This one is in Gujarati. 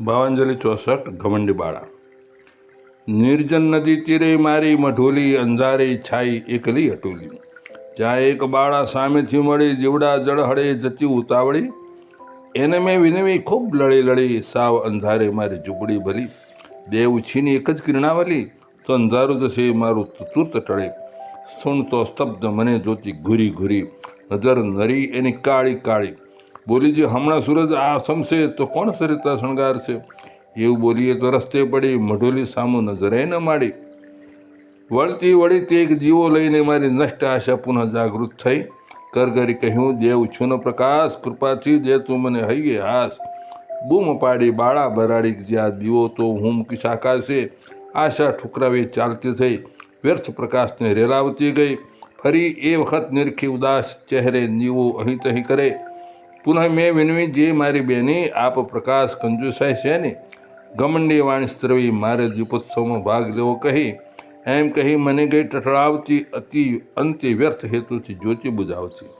ભાવાંજલિ 64 ઘમંડી બાળા. નિર્જન નદી તીરે મારી મઢોલી, અંધારે છાઈ એકલી અટોલી. જ્યાં એક બાળા સામેથી મળી, જીવડા જળહળે જતી ઉતાવળી. એને મેં વિનવી ખૂબ લડી, સાવ અંધારે મારી ઝૂંપડી ભલી. દેવ ઉછીની એક જ કિરણાવલી, તો અંધારું જશે મારું તુર્ત ટળે. સુણ તો સ્તબ્ધ મને જોતી ઘૂરી ઘૂરી, નજર નરી એની કાળી કાળી. બોલી જે હમણાં સૂરજ આસમશે તો કોણ સરિતા શણગારશે. એવું બોલીએ તો રસ્તે પડી, મઢોલી સામું નજરે ન માડી. વળતી વળી તે એક જીવો લઈને મારી નષ્ટ આશા પુનઃ જાગૃત થઈ. કરગરી કહ્યું દેવ છુન પ્રકાશ, કૃપાથી દે તું મને હૈયે હાસ. બૂમ પાડી બાળા બરાડી, જ્યાં દીવો તો હું મૂકીશ આકાશે. આશા ઠુકરાવી ચાલતી થઈ, વ્યર્થ પ્રકાશને રેલાવતી ગઈ. ફરી એ વખત નિરખી ઉદાસ ચહેરે દીવો અહીં તહીં કરે. પુનઃ મેં વિનવી જે મારી બેની, આપ પ્રકાશ કંજુસાઈ શેની. ઘમંડી વાણી સ્ત્રવી મારે દીપોત્સવમાં ભાગ લેવો કહી. એમ કહી મને ગઈ ટટળાવતી, અતિ અંતે વ્યર્થ હેતુથી જ્યોતિ બુજાવતી.